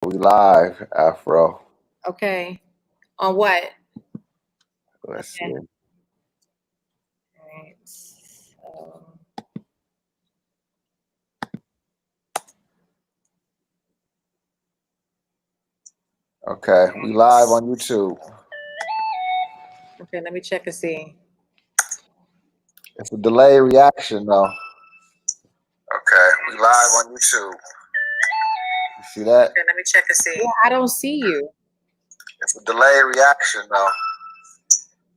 We live, Afro. Okay. On what? Let's Okay. see. All right. So, Okay, we live on YouTube. okay, let me check and see. It's a delay reaction though. Okay, we live on YouTube. You see that? Okay, let me check and see. Yeah, I don't see you. It's a delay reaction though.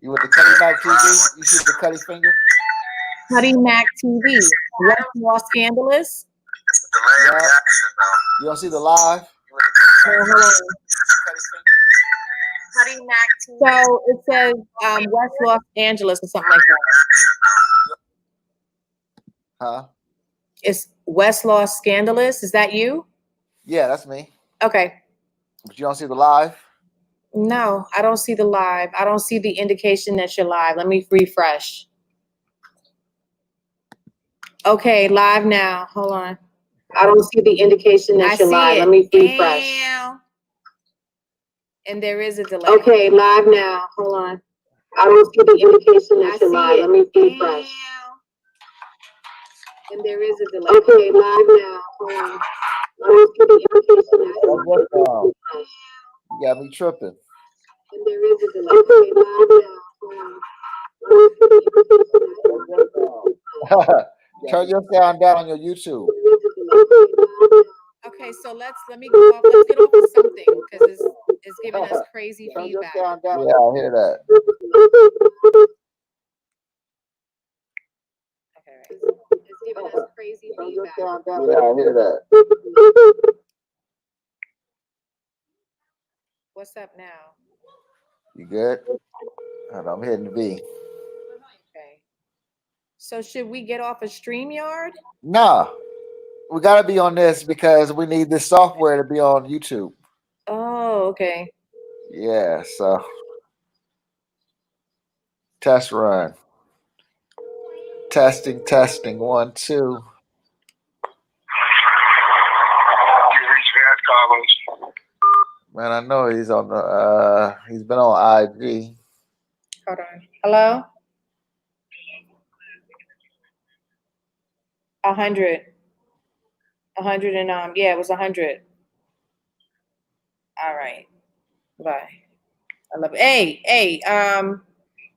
You with the Cuddy Mac TV? You see the Cuddy finger? Cuddy Mac TV. What's more scandalous? It's a delay reaction though. You don't see the live? Hold on. Cuddy Mac TV. So it says West Los Angeles or something like that. Huh? It's West Los Scandalous. Is that you? Yeah, that's me. Okay. But you don't see the live? No, I don't see the live. I don't see the indication that you're live. Let me refresh. Okay, live now. Hold on. I don't see the indication that you're live. Let me refresh. Damn. And there is a delay. Okay, live now. Hold on. I don't see the indication that you're live. Let me refresh. And there is a delay. Okay, live now. Hold on. I don't see the indication that you're live. You got me tripping. And there is a delay. Okay, live now. Hold on. I don't see the indication that you're live. Turn your sound down on your YouTube. Okay, so let me go off. Let's get off of something because it's giving us crazy feedback. Yeah, I hear that. Okay, it's giving us crazy feedback. Yeah, I hear that. What's up now? You good? Hold on, I'm hitting V. Okay. So should we get off of StreamYard? Nah, we gotta be on this because we need this software to be on YouTube. Oh, okay. Yeah, so test run. Testing, 1, 2. Man, I know he's on the he's been on IG. Hold on. Hello? 100. 100 and yeah, it was 100. All right. Bye. I love it. Hey,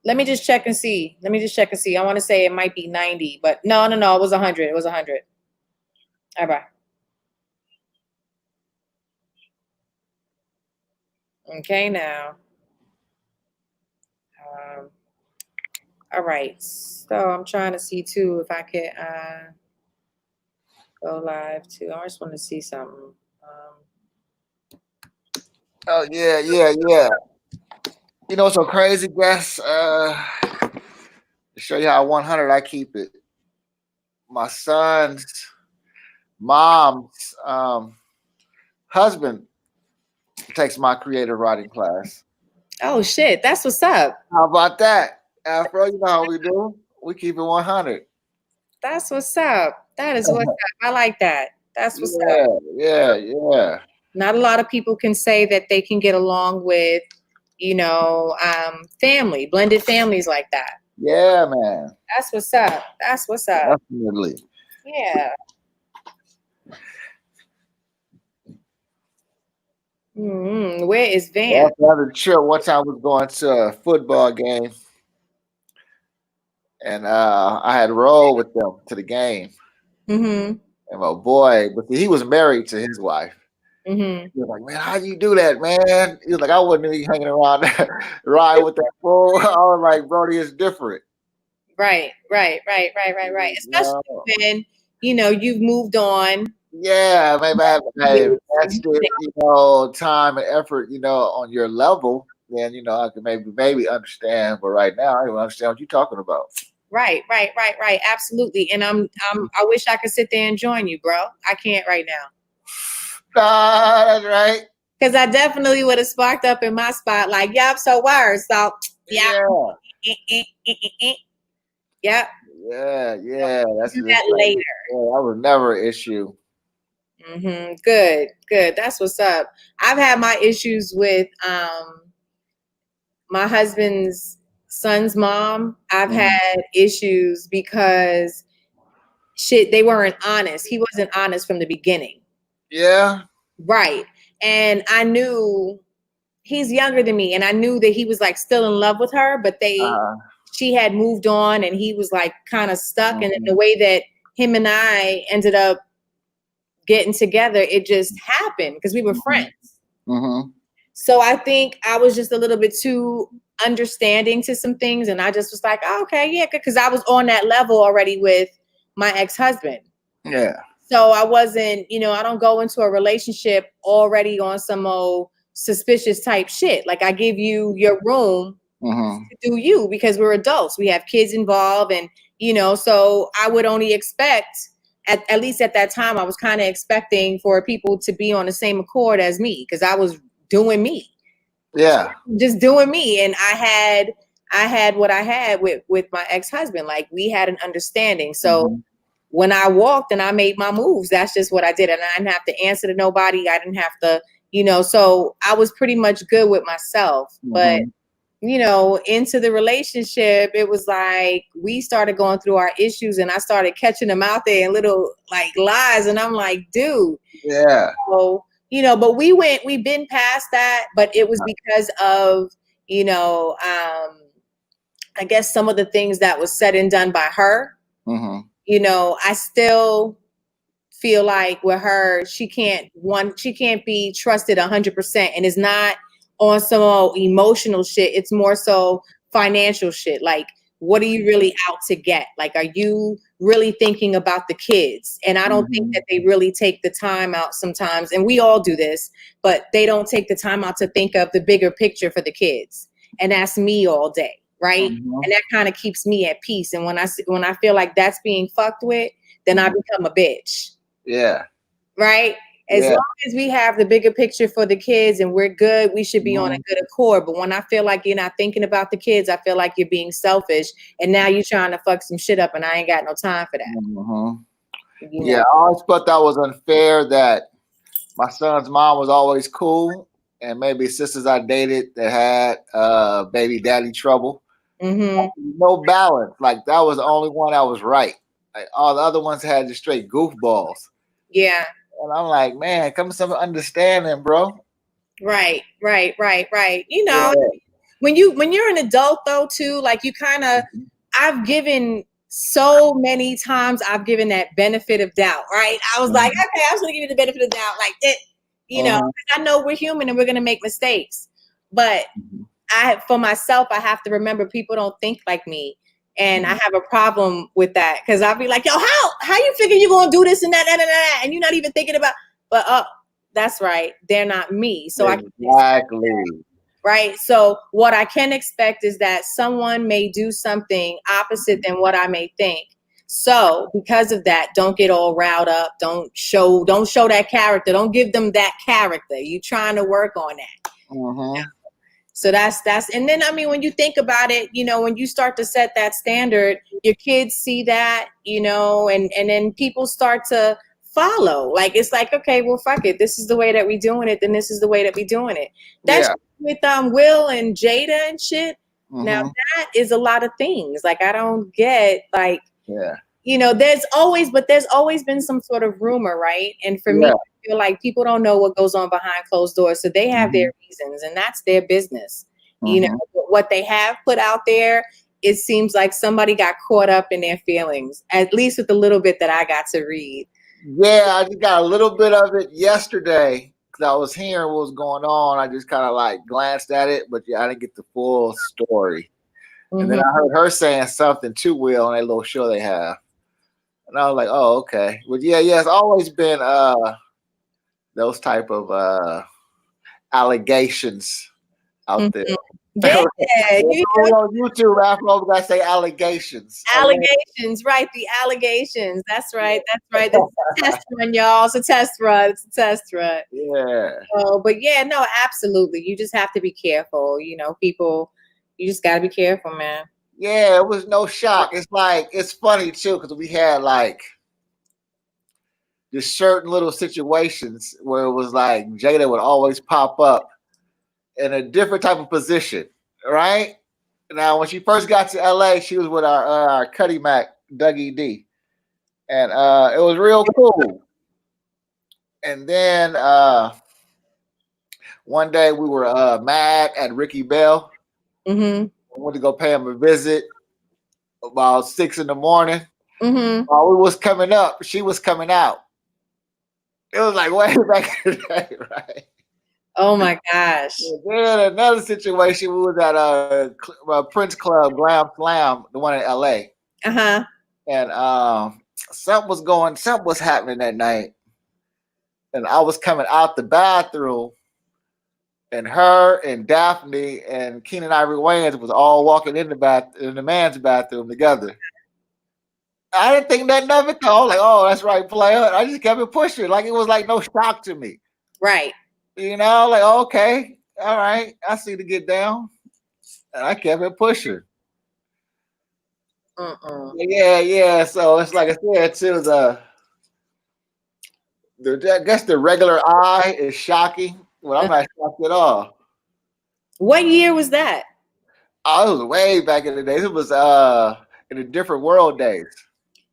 let me just check and see. I want to say it might be 90, but no, it was 100. It was 100. All right. Okay, now. All right. So I'm trying to see too if I could go live too. I just want to see something. Oh yeah. You know what's so crazy, guys? To show you how 100 I keep it. My son's mom's husband takes my creative writing class. Oh shit, that's what's up. How about that, Afro? You know how we do. We keep it 100. That's what's up. That is what's up. I like that. That's what's up. Yeah. Not a lot of people can say that they can get along with, family, blended families like that. Yeah, man. That's what's up. Definitely. Yeah. Where is Van? After the trip, one time we was going to a football game, and I had rolled with them to the game. Mm-hmm. And my boy, but he was married to his wife. Mm-hmm. He was like, "Man, how you do that, man?" He was like, "I wouldn't be hanging around that ride with that fool." I was like, "Brody, it's different." Right. Especially when you've moved on. Yeah, maybe I have invested, time and effort, on your level. Then I can maybe understand. But right now, I don't understand what you're talking about. Right. Absolutely. And I wish I could sit there and join you, bro. I can't right now. Nah, that's right. Because I definitely would have sparked up in my spot, like, yep, so word. So, yeah. Yep. Yeah. That's do that later. Yeah, that was never an issue. Mm-hmm. Good. That's what's up. I've had my issues with my husband's son's mom. I've had issues because they weren't honest. He wasn't honest from the beginning. Yeah. Right. And I knew he's younger than me, and I knew that he was like still in love with her, but she had moved on and he was like kind of stuck. And in the way that him and I ended up getting together, it just happened because we were friends. So I think I was just a little bit too understanding to some things, and I just was like, oh, okay, yeah, because I was on that level already with my ex-husband. Yeah. So I wasn't, I don't go into a relationship already on some old suspicious type shit. Like, I give you your room to do you, because we're adults. We have kids involved, and so I would only expect, at least at that time, I was kind of expecting for people to be on the same accord as me, because I was doing me. Yeah. Just doing me. And I had what I had with my ex-husband. Like, we had an understanding. So when I walked and I made my moves, that's just what I did. And I didn't have to answer to nobody. I didn't have to, so I was pretty much good with myself. But into the relationship, it was like we started going through our issues, and I started catching them out there in little like lies, and I'm like, dude. Yeah. So, but we've been past that, but it was because of, I guess some of the things that was said and done by her. I still feel like with her, she can't be trusted 100%, and it's not on some emotional shit. It's more so financial shit. Like, what are you really out to get? Like, are you really thinking about the kids? And I don't think that they really take the time out sometimes. And we all do this, but they don't take the time out to think of the bigger picture for the kids. And that's me all day. Right. And that kind of keeps me at peace. And when I feel like that's being fucked with, then I become a bitch. Yeah. Right. As long as we have the bigger picture for the kids and we're good, we should be on a good accord. But when I feel like you're not thinking about the kids, I feel like you're being selfish, and now you're trying to fuck some shit up, and I ain't got no time for that. Yeah, I always thought that was unfair that my son's mom was always cool, and maybe sisters I dated that had baby daddy trouble. No balance. Like, that was the only one that was right. Like, all the other ones had just straight goofballs. Yeah. And I'm like, man, come to some understanding, bro. Right. When you're an adult though too, like, you kind of, I've given so many times, I've given that benefit of doubt, right? I was like, okay, I was gonna give you the benefit of doubt, like that, I know we're human and we're gonna make mistakes. But for myself, I have to remember people don't think like me. And I have a problem with that, because I'll be like, yo, how you figure you're gonna do this and that, and you're not even thinking about, but that's right, they're not me. So exactly. Right. So what I can expect is that someone may do something opposite than what I may think. So because of that, don't get all riled up. Don't show that character. Don't give them that character. You trying to work on that. So that's, and then, I mean, when you think about it, when you start to set that standard, your kids see that, and then people start to follow. Like, it's like, okay, well, fuck it. This is the way that we doing it. Then this is the way that we doing it. That's with Will and Jada and shit. Now that is a lot of things. Like, I don't get, like, there's always been some sort of rumor, right? And for me, I feel like people don't know what goes on behind closed doors. So they have their reasons, and that's their business. What they have put out there, it seems like somebody got caught up in their feelings, at least with the little bit that I got to read. Yeah, I just got a little bit of it yesterday because I was hearing what was going on. I just kind of like glanced at it, but I didn't get the full story. And then I heard her saying something to Will on that little show they have. And I was like, oh, okay. But yeah, it's always been those type of allegations out there. Yeah, on YouTube, after all, we gotta say allegations. Allegations, right? The allegations. That's right. It's a test run, y'all. It's a test run. Yeah. But yeah, no, absolutely. You just have to be careful. People, you just gotta be careful, man. Yeah, it was no shock. It's like, it's funny too, because we had like just certain little situations where it was like Jada would always pop up in a different type of position, right? Now, when she first got to LA, she was with our Cuddy Mac, Dougie D, and it was real cool. And then one day we were mad at Ricky Bell. Mm-hmm. We went to go pay him a visit about 6 in the morning. Mm-hmm. While we was coming up, she was coming out. It was like way back in the day, right? Oh my gosh. And then another situation, we was at Prince Club, Glam Slam, the one in LA. Uh-huh. And something was happening that night. And I was coming out the bathroom, and her and Daphne and Keenan Ivory Wayans was all walking in the man's bathroom together. I didn't think nothing of it though. I was like, oh, that's right, player. I just kept it pushing. Like it was like no shock to me. Right. You know, like, okay, all right, I see the get down. And I kept it pushing. Yeah. So it's like I said too, I guess the regular eye is shocking. Well, I'm not shocked at all. What year was that? Oh, it was way back in the days. It was in the different world days.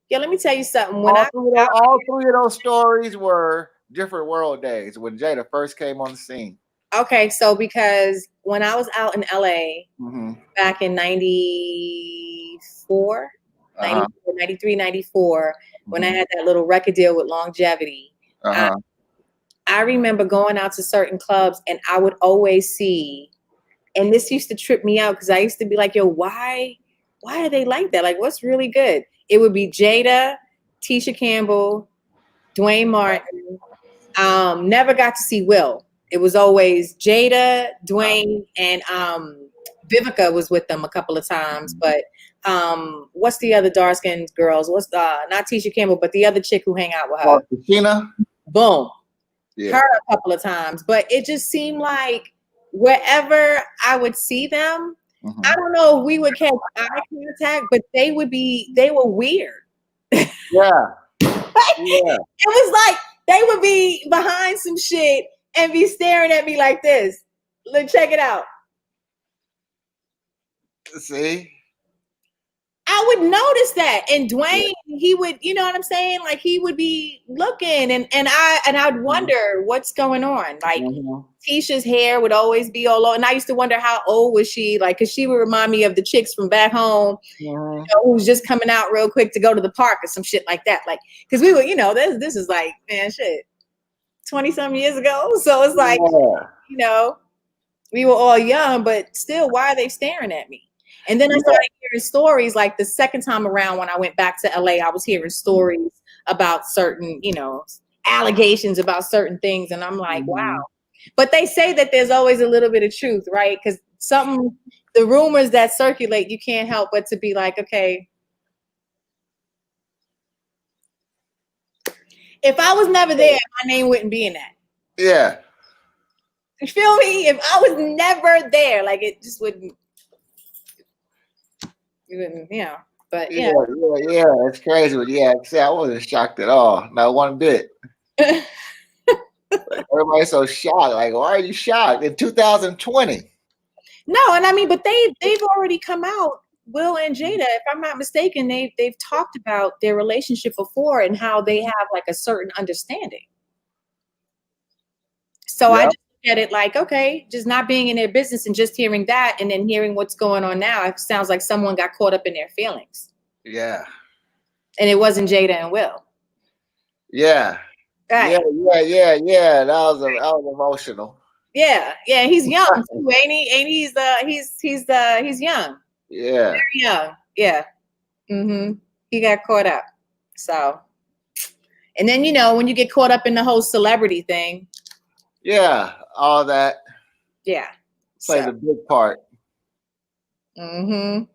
Yeah, let me tell you something. All three of those stories were different world days when Jada first came on the scene. Okay, so because when I was out in LA back in 94, 93, 94, when I had that little record deal with Longevity, I remember going out to certain clubs and I would always see, and this used to trip me out because I used to be like, yo, why are they like that? Like, what's really good? It would be Jada, Tisha Campbell, Dwayne Martin. Never got to see Will. It was always Jada, Dwayne, and Vivica was with them a couple of times. But what's the other dark-skinned girls? What's not Tisha Campbell, but the other chick who hang out with her? Tina. Boom. Yeah. Her a couple of times. But it just seemed like wherever I would see them, I don't know if we would catch eye contact, but they were weird. Yeah. It was like they would be behind some shit and be staring at me like this. Look, check it out. See? I would notice that. And Dwayne, he would, you know what I'm saying? Like he would be looking and I'd wonder what's going on. Like Tisha's hair would always be all low. And I used to wonder how old was she? Like, cause she would remind me of the chicks from back home, you know, who's just coming out real quick to go to the park or some shit like that. Like, cause we were, you know, this is like, man, shit, 20 some years ago. So it's like, you know, we were all young, but still, why are they staring at me? And then I started hearing stories like the second time around when I went back to LA, I was hearing stories about certain, you know, allegations about certain things. And I'm like, wow. But they say that there's always a little bit of truth, right? Because the rumors that circulate, you can't help but to be like, okay, if I was never there, my name wouldn't be in that. Yeah. You feel me? If I was never there, like it just wouldn't. Yeah, but yeah, it's crazy. But yeah, see, I wasn't shocked at all, not one bit. Everybody's so shocked. Like, why are you shocked in 2020? No, and I mean, but they've already come out. Will and Jada, if I'm not mistaken, they've talked about their relationship before and how they have like a certain understanding. So I just look at it like, okay, just not being in their business and just hearing that and then hearing what's going on now, it sounds like someone got caught up in their feelings. Yeah. And it wasn't Jada and Will. Yeah. Right. Yeah. That was emotional. Yeah. He's young too, ain't he? And he's young. Yeah. Very young. Yeah. He got caught up. So, and then you know when you get caught up in the whole celebrity thing. Yeah, all that. Yeah. Plays a big part. Huge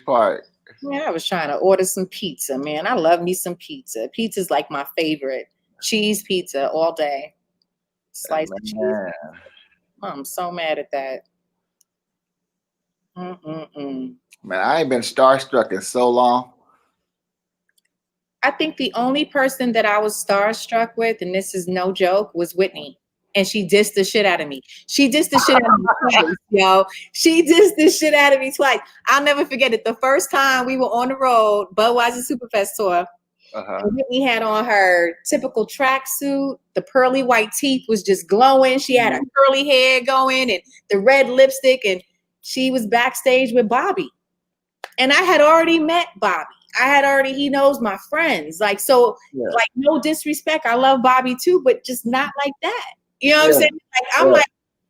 part. Man, I was trying to order some pizza, man. I love me some pizza. Pizza's like my favorite. Cheese pizza all day. Slice of cheese. I'm so mad at that. Man, I ain't been starstruck in so long. I think the only person that I was starstruck with, and this is no joke, was Whitney. And she dissed the shit out of me. She dissed the shit out of me twice, yo. She dissed the shit out of me twice. I'll never forget it. The first time we were on the road, Budweiser Superfest tour, and Whitney had on her typical tracksuit. The pearly white teeth was just glowing. She had her curly hair going and the red lipstick, and she was backstage with Bobby. And I had already met Bobby. He knows my friends. Like, so, like, no disrespect. I love Bobby too, but just not like that. You know what I'm saying? Like, I'm like,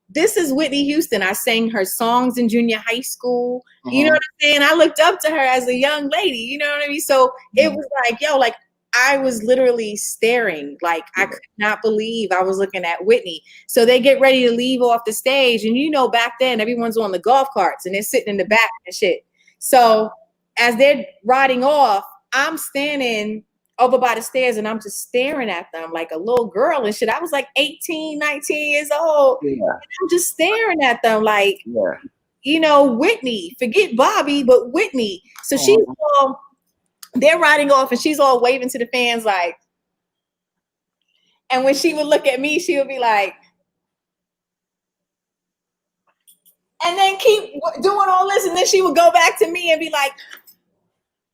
this is Whitney Houston. I sang her songs in junior high school. You know what I'm saying? I looked up to her as a young lady. You know what I mean? So it was like, yo, like, I was literally staring. Like, I could not believe I was looking at Whitney. So they get ready to leave off the stage. And, you know, back then, everyone's on the golf carts and they're sitting in the back and shit. So as they're riding off, I'm standing over by the stairs and I'm just staring at them like a little girl and shit. I was like 18, 19 years old. And I'm just staring at them like, you know, Whitney, forget Bobby, but Whitney. So they're riding off and she's all waving to the fans like, and when she would look at me, she would be like, and then keep doing all this. And then she would go back to me and be like,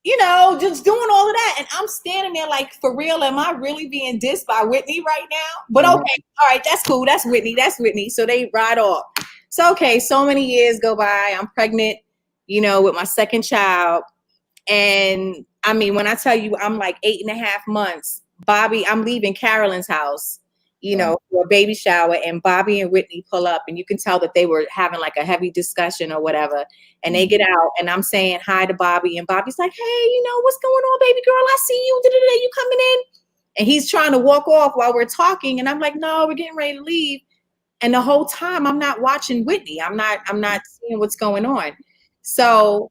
you know, just doing all of that. And I'm standing there like, for real, am I really being dissed by Whitney right now? But okay, all right, that's cool. That's Whitney. That's Whitney. So they ride off. So, okay, so many years go by. I'm pregnant, you know, with my second child. And I mean, when I tell you I'm like 8.5 months, Bobby, I'm leaving Carolyn's house, you know, for a baby shower, and Bobby and Whitney pull up, and you can tell that they were having like a heavy discussion or whatever. And they get out, and I'm saying hi to Bobby, and Bobby's like, hey, you know, what's going on, baby girl? I see you. You coming in? And he's trying to walk off while we're talking, and I'm like, no, we're getting ready to leave. And the whole time I'm not watching Whitney. I'm not seeing what's going on. So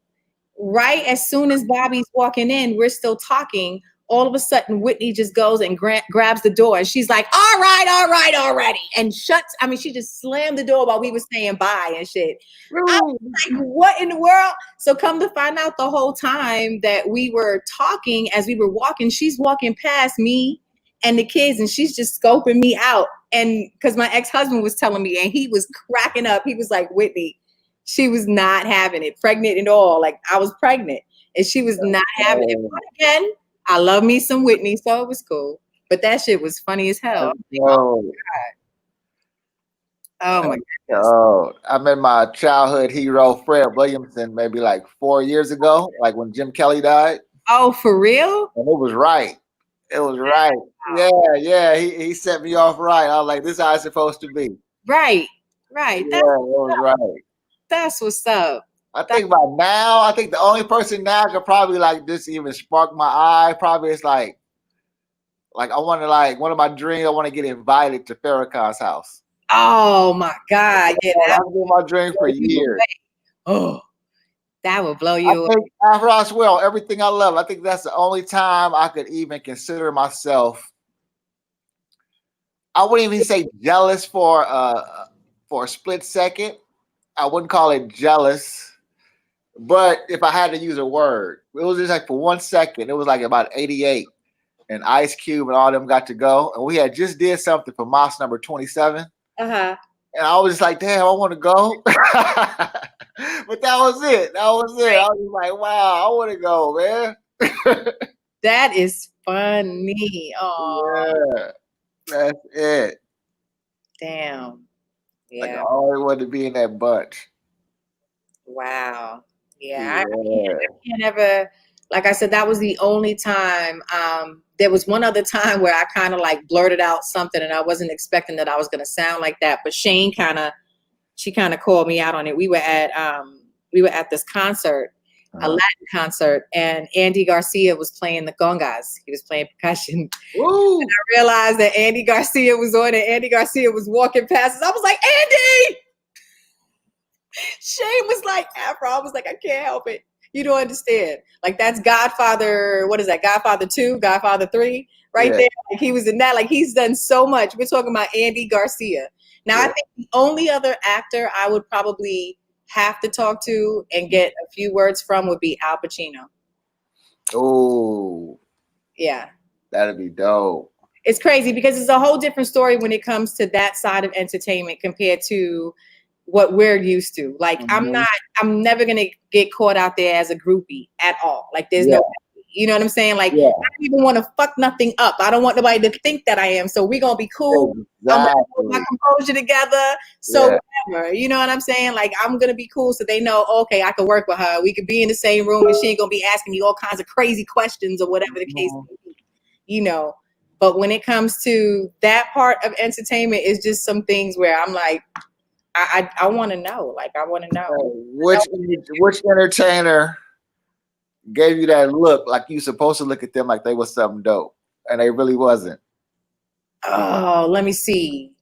right as soon as Bobby's walking in, we're still talking. All of a sudden, Whitney just goes and grabs the door. And she's like, all right, already. And she just slammed the door while we were saying bye and shit. I was like, what in the world? So come to find out the whole time that we were talking as we were walking, she's walking past me and the kids, and she's just scoping me out. And because my ex-husband was telling me, and he was cracking up. He was like, Whitney, she was not having it, pregnant and all. Like, I was pregnant, and she was not having it. But again, I love me some Whitney, so it was cool. But that shit was funny as hell. Oh my God. Oh, I met my childhood hero, Fred Williamson, maybe like 4 years ago, like when Jim Kelly died. Oh, for real? And it was right. It was right. Yeah. He set me off right. I was like, this is how it's supposed to be. Right. Yeah, it was right. That's what's up. I think by now, I think the only person now could probably like this even spark my eye. Probably it's like I want to, like, one of my dreams, I want to get invited to Farrakhan's house. Oh my God! Yeah, that's been my dream for years. Oh, that would blow you away. After I swear on everything I love, I think that's the only time I could even consider myself. I wouldn't even say jealous for a split second. I wouldn't call it jealous. But if I had to use a word, it was just like for 1 second. It was like about 88, and Ice Cube and all them got to go, and we had just did something for Moss number 27. And I was just like, damn, I want to go. But that was it. I was just like, wow, I want to go, man. That is funny. Oh, yeah, that's it. Damn. Yeah. Like, I always wanted to be in that bunch. Wow. Yeah. I can't ever, like I said, that was the only time. There was one other time where I kind of like blurted out something, and I wasn't expecting that I was going to sound like that. But Shane she kind of called me out on it. We were at this concert, a Latin concert, and Andy Garcia was playing the congas. He was playing percussion. And I realized that Andy Garcia was on, and Andy Garcia was walking past us. I was like, Andy! Shane was like, Afro. I was like, I can't help it. You don't understand. Like, that's Godfather, what is that? Godfather 2, Godfather 3, right there. Like, he was in that. Like, he's done so much. We're talking about Andy Garcia. Now, I think the only other actor I would probably have to talk to and get a few words from would be Al Pacino. Oh, Yeah. That'd be dope. It's crazy because it's a whole different story when it comes to that side of entertainment compared to what we're used to. Like, I'm never going to get caught out there as a groupie at all. Like, there's no, you know what I'm saying? Like, I don't even want to fuck nothing up. I don't want nobody to think that I am. So we're going to be cool. Exactly. I'm going to put my composure together. So whatever, you know what I'm saying? Like, I'm going to be cool so they know, okay, I can work with her. We could be in the same room and she ain't going to be asking me all kinds of crazy questions or whatever the case may be, you know. But when it comes to that part of entertainment, it's just some things where I'm like, I want to know. Like, I want to know. Which entertainer gave you that look like you supposed to look at them like they was something dope, and they really wasn't? Oh, let me see.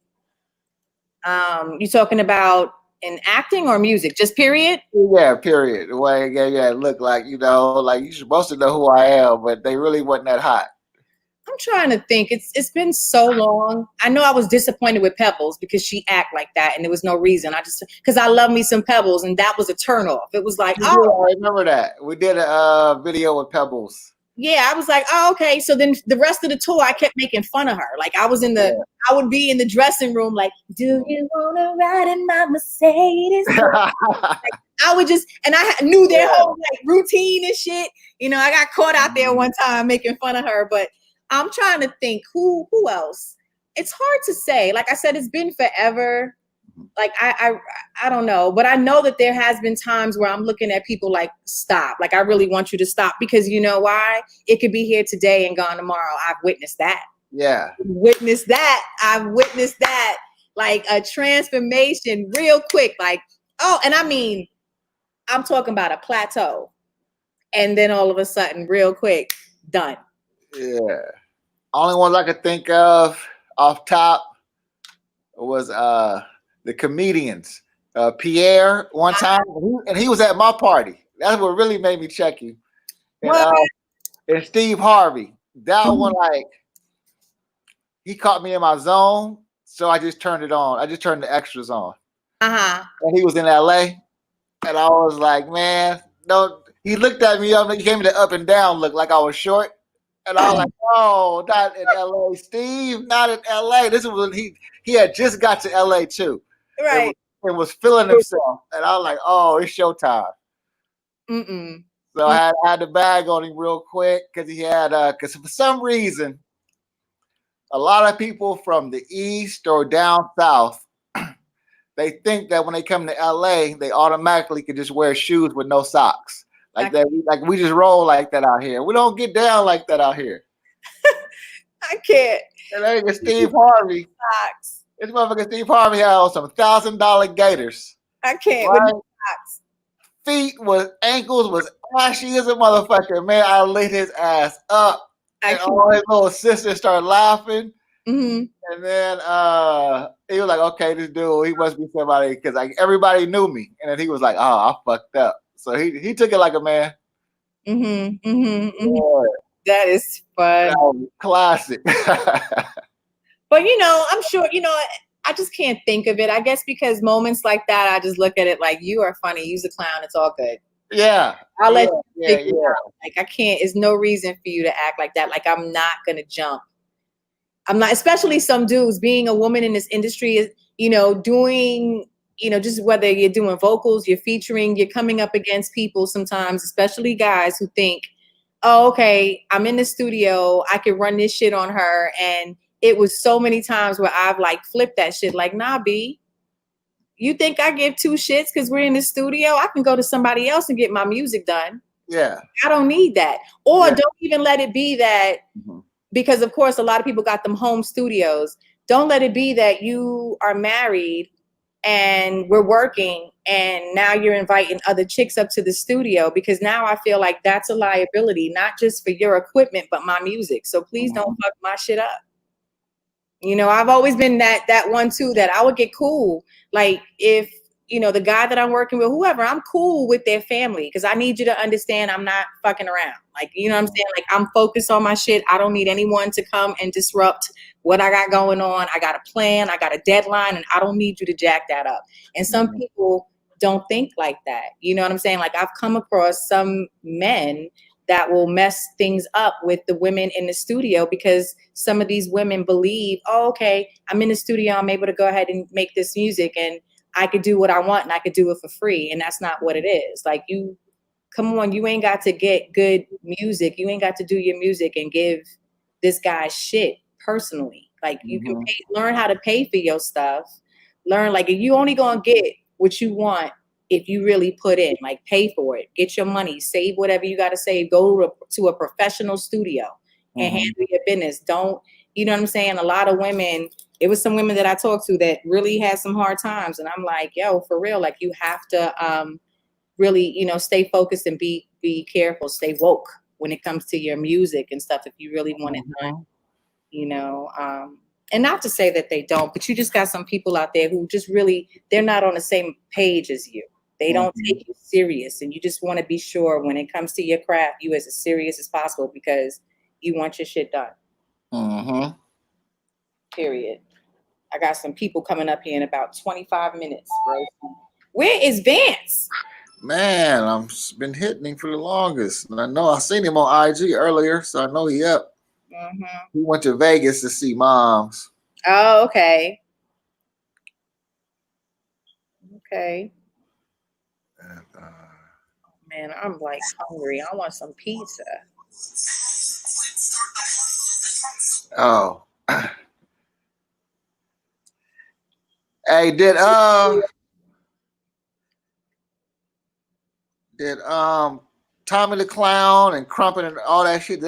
You talking about in acting or music? Just period? Yeah, period. The way they gave you that look like, you know, like you're supposed to know who I am, but they really wasn't that hot. I'm trying to think. It's been so long. I know I was disappointed with Pebbles because she act like that and there was no reason. Because I love me some Pebbles and that was a turnoff. It was like, I remember that. We did a video with Pebbles. Yeah, I was like, oh, okay. So then the rest of the tour, I kept making fun of her. Like I would be in the dressing room like, do you want to ride in my Mercedes? Like, I would just, and I knew their whole like routine and shit. You know, I got caught out there one time making fun of her, but I'm trying to think who else. It's hard to say. Like I said, it's been forever. Like I don't know, but I know that there has been times where I'm looking at people like, stop. Like I really want you to stop because you know why? It could be here today and gone tomorrow. I've witnessed that. Yeah. I've witnessed that. Like a transformation real quick. Like, oh, and I mean, I'm talking about a plateau. And then all of a sudden, real quick, done. Yeah. Only ones I could think of off top was the comedians. Pierre one time, and he was at my party. That's what really made me check you. And Steve Harvey. That one, like, he caught me in my zone, so I just turned it on. I just turned the extras on. And he was in LA, and I was like, man, no. He looked at me, he gave me the up and down look like I was short. And I was like, oh, not in LA, Steve, not in LA. This was when he had just got to LA too. Right. And was feeling himself. And I was like, oh, it's showtime. So I had the bag on him real quick because he had, because for some reason, a lot of people from the East or down South, they think that when they come to LA, they automatically can just wear shoes with no socks. Like that, like we just roll like that out here. We don't get down like that out here. I can't. And that nigga Steve Harvey. Socks. This motherfucker Steve Harvey had on some $1,000 gators. I can't. Right? With no socks. Feet was ankles was ashy as a motherfucker. Man, I lit his ass up. And all his little sisters started laughing. And then he was like, okay, this dude, he must be somebody, because like everybody knew me. And then he was like, oh, I fucked up. So he took it like a man. Yeah. That is fun. That was classic. But you know, I'm sure, you know, I just can't think of it. I guess because moments like that, I just look at it like, you are funny, you's a clown, it's all good. Yeah. I'll let you figure it out. Like I can't, there's no reason for you to act like that. Like I'm not gonna jump. I'm not, especially some dudes, being a woman in this industry is, you know, doing, you know, just whether you're doing vocals, you're featuring, you're coming up against people sometimes, especially guys who think, oh, okay, I'm in the studio, I can run this shit on her. And it was so many times where I've like flipped that shit like, nah, B, you think I give two shits because we're in the studio? I can go to somebody else and get my music done. Yeah. I don't need that. Or don't even let it be that, because of course, a lot of people got them home studios. Don't let it be that you are married and we're working and now you're inviting other chicks up to the studio, because now I feel like that's a liability, not just for your equipment, but my music. So please don't fuck my shit up. You know, I've always been that one too, that I would get cool. Like if, you know, the guy that I'm working with, whoever, I'm cool with their family because I need you to understand I'm not fucking around. Like, you know what I'm saying? Like I'm focused on my shit. I don't need anyone to come and disrupt what I got going on. I got a plan, I got a deadline, and I don't need you to jack that up. And some people don't think like that. You know what I'm saying? Like I've come across some men that will mess things up with the women in the studio, because some of these women believe, oh, okay, I'm in the studio, I'm able to go ahead and make this music and I could do what I want and I could do it for free. And that's not what it is. Like, you, come on, you ain't got to get good music. You ain't got to do your music and give this guy shit personally. Like, you can learn how to pay for your stuff. Learn, like, if you only gonna get what you want if you really put in, like, pay for it, get your money, save whatever you got to save, go to a professional studio and handle your business. Don't, you know what I'm saying? A lot of women, it was some women that I talked to that really had some hard times. And I'm like, yo, for real, like, you have to really, you know, stay focused and be careful, stay woke when it comes to your music and stuff if you really want it done, you know. And not to say that they don't, but you just got some people out there who just really, they're not on the same page as you. They don't take you serious, and you just want to be sure when it comes to your craft, you as serious as possible because you want your shit done. Period. I got some people coming up here in about 25 minutes, bro. Where is Vance? Man, I've been hitting him for the longest. And I know I seen him on IG earlier, so I know he up. He went to Vegas to see moms. Oh, okay. Okay. And, man, I'm like hungry. I want some pizza. Oh. Hey, did Tommy the Clown and Crumpet and all that shit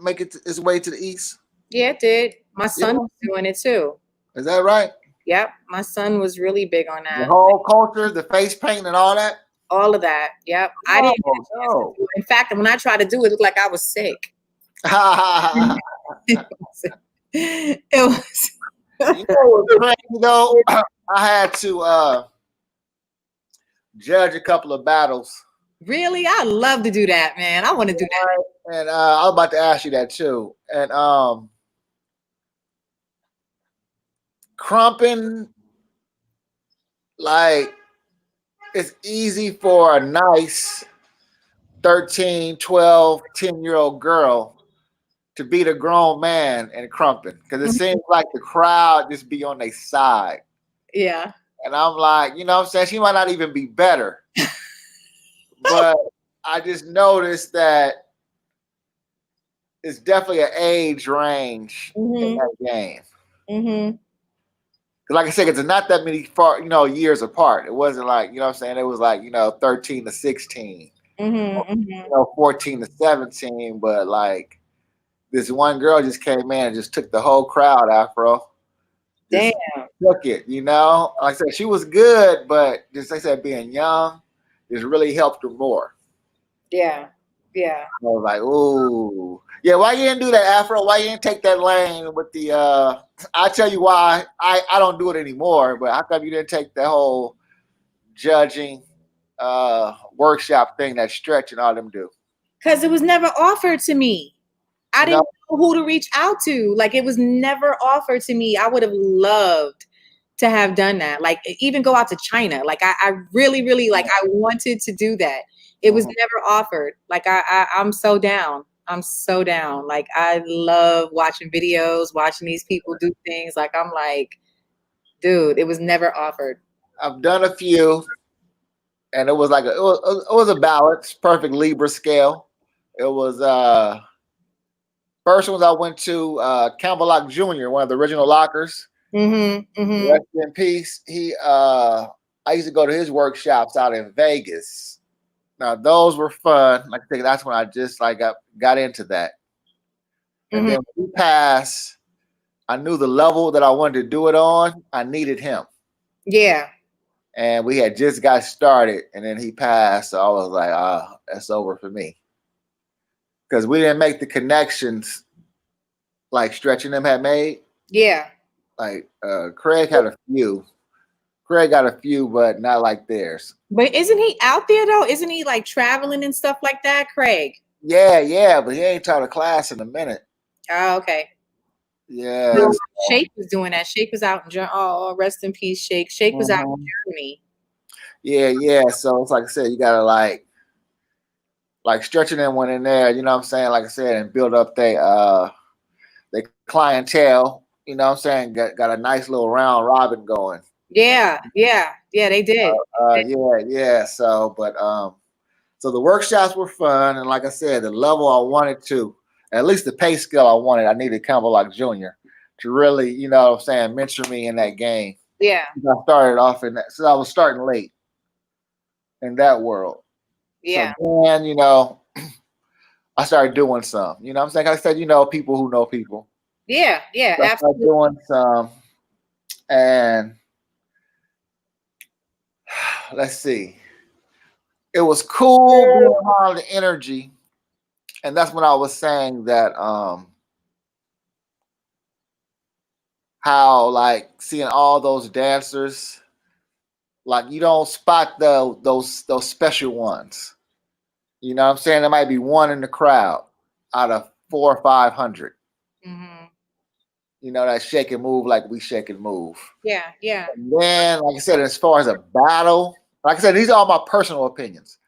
make it its way to the East? Yeah, it did. My son was doing it too. Is that right? Yep, my son was really big on that. The whole culture, the face paint and all that? All of that, yep. I didn't get a chance to do it. In fact, when I tried to do it, it looked like I was sick. It was. You know what's crazy though? I had to judge a couple of battles. Really? I love to do that, man. I want to do that. And I was about to ask you that too. And Crumpin, like, it's easy for a nice 13, 12, 10-year-old girl to beat a grown man in Crumpin, because it seems like the crowd just be on their side. Yeah. And I'm like, you know what I'm saying? She might not even be better. But I just noticed that it's definitely an age range in that game. Like I said, it's not that many years apart. It wasn't like, you know what I'm saying? It was like, 13 to 16, 14 to 17. But like, this one girl just came in and just took the whole crowd, Afro. Just took it, Like I said, she was good, but just like I said, being young just really helped her more. Yeah. Yeah. I was like, ooh. Yeah, why you didn't do that, Afro? Why you didn't take that lane with the I'll tell you why I don't do it anymore, but how come you didn't take the whole judging workshop thing that Stretch and all them do? Because it was never offered to me. I didn't know who to reach out to. Like, it was never offered to me. I would have loved to have done that. Like, even go out to China. Like, I really, really, like, I wanted to do that. It was never offered. Like, I'm so down. I'm so down. Like, I love watching videos, watching these people do things. Like, I'm like, dude, it was never offered. I've done a few, and it was like it was a balance, perfect Libra scale. It was first ones I went to Campbell Lock Jr., one of the original lockers. Rest in peace. I used to go to his workshops out in Vegas. Now those were fun. Like I think that's when I just like got into that. And then when he passed, I knew the level that I wanted to do it on. I needed him. Yeah. And we had just got started, and then he passed. So I was like, that's over for me. Because we didn't make the connections like Stretch and them had made. Yeah. Like Craig had a few. Craig got a few, but not like theirs. But isn't he out there though? Isn't he like traveling and stuff like that, Craig? Yeah, but he ain't taught a class in a minute. Oh, okay. Yeah. So Shake was doing that. Shake was out in Germany. Oh, rest in peace, Shake. Shake was out in Germany. Yeah. So it's like I said, you gotta like like stretching and went in there, you know what I'm saying? Like I said, and build up they clientele, you know what I'm saying? Got a nice little round robin going. Yeah, they did. Yeah. So, but so the workshops were fun, and like I said, the level I wanted to, at least the pay scale I wanted, I needed Campbell like Jr. to really, you know what I'm saying, mentor me in that game. Yeah. I started off in that, so I was starting late in that world. Yeah. So then, you know, I started doing some. You know what I'm saying? Like I said, you know, people who know people. Yeah, So I started doing some, and let's see. It was cool being around the energy. And that's when I was saying that how like seeing all those dancers, like you don't spot those special ones. You know what I'm saying? There might be one in the crowd out of 400 or 500. Mm-hmm. You know, that shake and move like we shake and move. Yeah. And then, like I said, as far as a battle, like I said, these are all my personal opinions.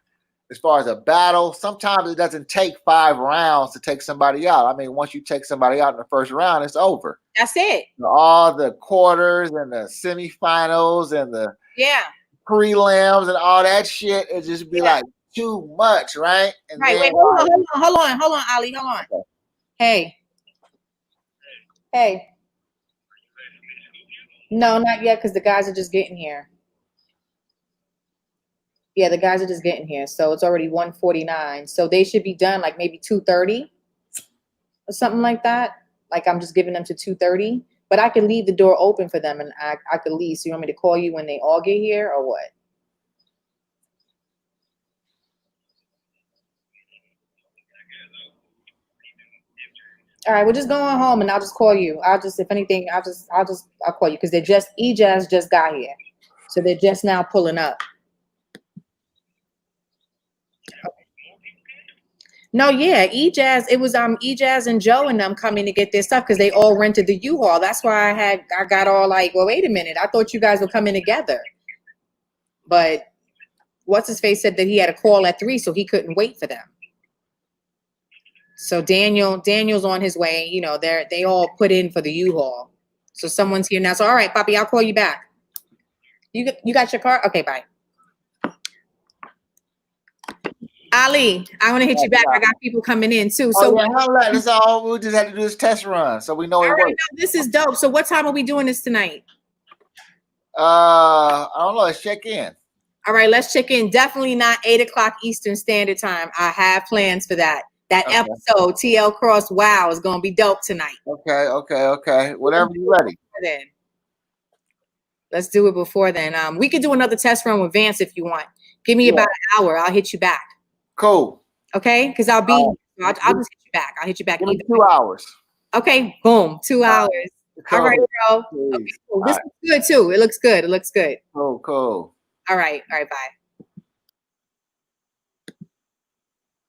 As far as a battle, sometimes it doesn't take 5 rounds to take somebody out. I mean, once you take somebody out in the first round, it's over. That's it. All the quarters and the semifinals and the prelims and all that shit, it just be like too much, right? And right. then, Wait, hold on, Ali, hold on. Okay. Hey. No, not yet, because the guys are just getting here. Yeah, the guys are just getting here. So it's already 1:49. So they should be done like maybe 2:30 or something like that. Like I'm just giving them to 2:30. But I can leave the door open for them and I could leave. So you want me to call you when they all get here or what? All right, we're just going home and I'll just call you. If anything, I'll call you because E-Jazz just got here. So they're just now pulling up. No, yeah, E-Jazz, it was E-Jazz and Joe and them coming to get their stuff because they all rented the U-Haul. That's why I got all like, well, wait a minute. I thought you guys were coming together. But what's his face said that he had a call at 3, so he couldn't wait for them. So Daniel's on his way. You know, they all put in for the U-Haul. So someone's here now. So all right, Poppy, I'll call you back. You got your car? Okay, bye. Ali, I want to hit you back. I got people coming in too. So that's all. We just had to do this test run, so we know it works. This is dope. So what time are we doing this tonight? I don't know. Let's check in. All right, let's check in. Definitely not 8 o'clock Eastern Standard Time. I have plans for that. That episode, TL Cross Wow, is going to be dope tonight. Okay. Whenever you're ready. Then. Let's do it before then. We could do another test run with Vance if you want. Give me about an hour. I'll hit you back. Cool. Okay? Because I'll just hit you back. I'll hit you back. 2 hours. Okay, boom. 2 hours. Cool. All right, bro. Okay, cool. This is good too. It looks good. Cool. All right, bye.